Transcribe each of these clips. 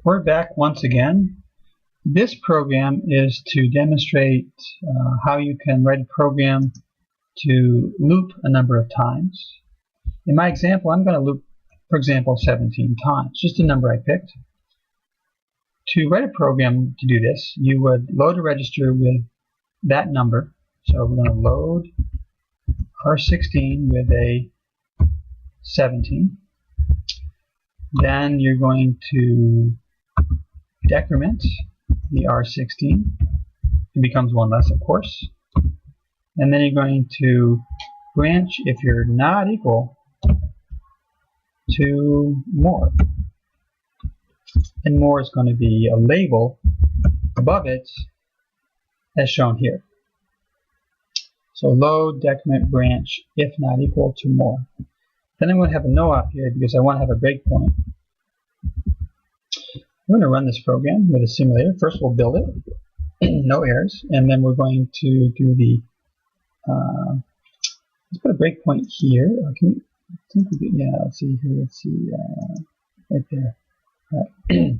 We're back once again. This program is to demonstrate how you can write a program to loop a number of times. In my example, I'm going to loop, for example, 17 times, just a number I picked. To write a program to do this, you would load a register with that number. So we're going to load R16 with a 17. Then you're going to decrement the R16. It becomes one less, of course. And then you're going to branch if you're not equal to more. And more is going to be a label above it as shown here. So load, decrement, branch if not equal to more. Then I'm going to have a no-op here because I want to have a breakpoint. We're going to run this program with a simulator. First we'll build it, no errors, and then we're going to do the, let's put a breakpoint here. Let's see here, right there. Right.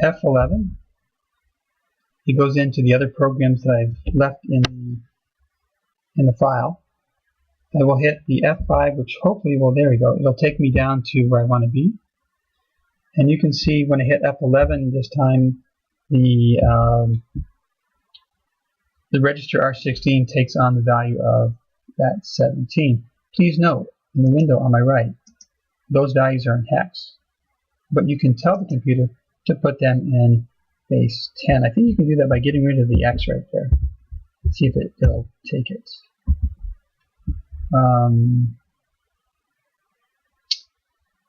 F11, it goes into the other programs that I've left in the file. I will hit the F5, which hopefully, well, there we go. It'll take me down to where I want to be. And you can see when I hit F11 this time, the register R16 takes on the value of that 17. Please note, in the window on my right, those values are in hex. But you can tell the computer to put them in base 10. I think you can do that by getting rid of the X right there. Let's see if it'll take it.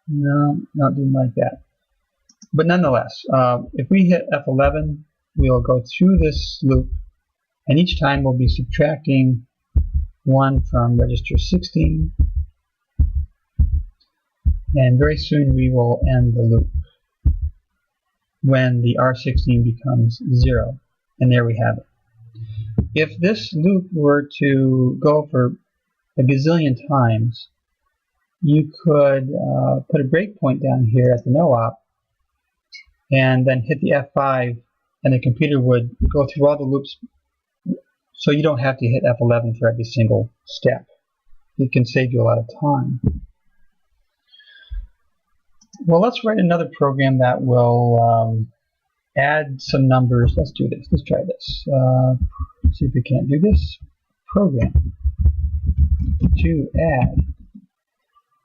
No, not doing like that. But nonetheless, if we hit F11, we'll go through this loop, and each time we'll be subtracting 1 from register 16, and very soon we will end the loop when the R16 becomes 0, and there we have it. If this loop were to go for a gazillion times, you could put a breakpoint down here at the no-op and then hit the F5, and the computer would go through all the loops, so you don't have to hit F11 for every single step. It can save you a lot of time. Well, let's write another program that will add some numbers. Let's do this. Let's try this. See if we can't do this. Program to add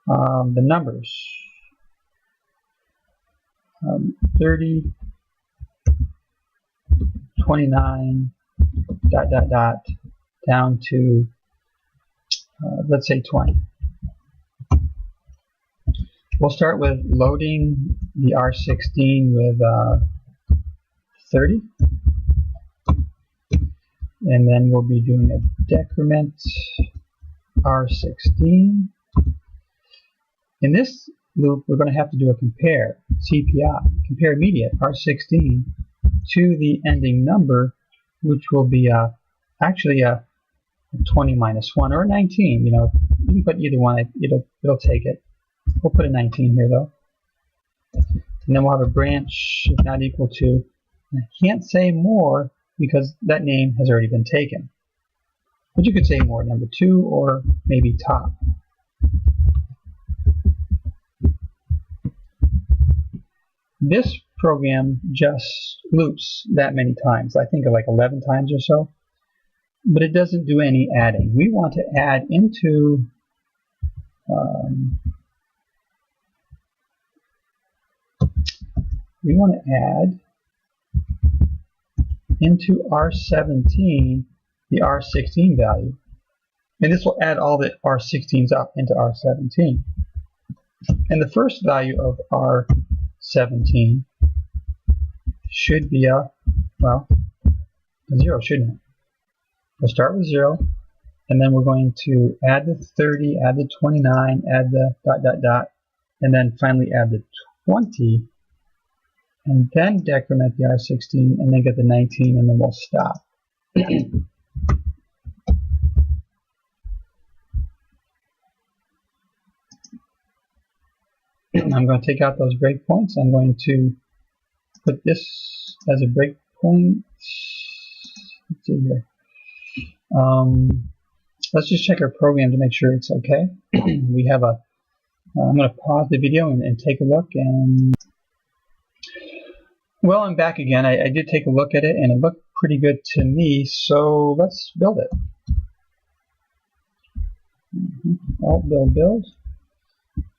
the numbers 30, 29, ... down to let's say 20. We'll start with loading the R16 with 30, and then we'll be doing a decrement R16. In this loop, we're going to have to do a compare, CPI, compare immediate R16 to the ending number, which will be actually a 20 minus 1 or a 19. You know, you can put either one; it'll take it. We'll put a 19 here though, and then we'll have a branch if not equal to. And I can't say more because that name has already been taken. But you could say more, number 2, or maybe top. This program just loops that many times. I think of like 11 times or so. But it doesn't do any adding. We want to add into R17 the R16 value. And this will add all the R16s up into R17. And the first value of R17 should be a 0, shouldn't it? We'll start with 0, and then we're going to add the 30, add the 29, add the ... and then finally add the 20, and then decrement the R16, and then get the 19, and then we'll stop. I'm going to take out those breakpoints. I'm going to put this as a breakpoint. Let's see here. Let's just check our program to make sure it's okay. We have a. I'm going to pause the video and take a look. And well, I'm back again. I did take a look at it, and it looked pretty good to me. So let's build it. Alt build build.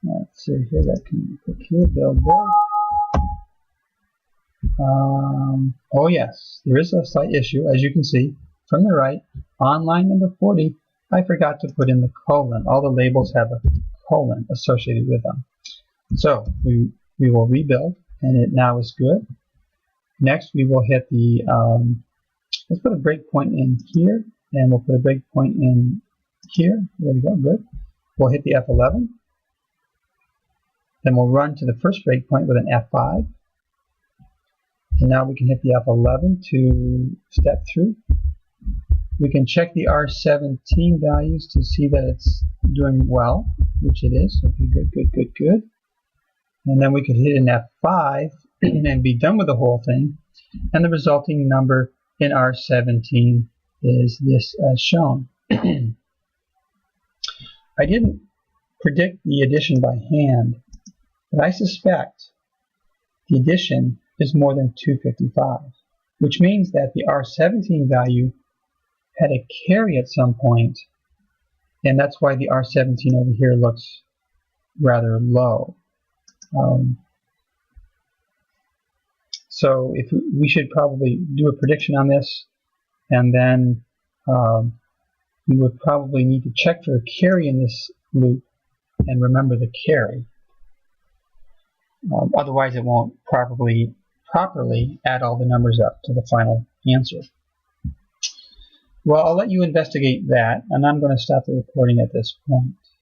Let's see here. That can click here. Build build. Oh yes, there is a slight issue, as you can see from the right. On line number 40, I forgot to put in the colon. All the labels have a colon associated with them. So we will rebuild, and it now is good. Next, we will hit the, let's put a breakpoint in here, and we'll put a breakpoint in here. There we go, good. We'll hit the F11. Then we'll run to the first breakpoint with an F5. And now we can hit the F11 to step through. We can check the R17 values to see that it's doing well, which it is. Okay, good, good, good, good. And then we could hit an F5 and be done with the whole thing. And the resulting number in R17 is this as shown. I didn't predict the addition by hand, but I suspect the addition is more than 255, which means that the R17 value had a carry at some point, and that's why the R17 over here looks rather low. So if we should probably do a prediction on this, and then we would probably need to check for a carry in this loop and remember the carry. Otherwise it won't properly add all the numbers up to the final answer. Well, I'll let you investigate that, and I'm going to stop the recording at this point.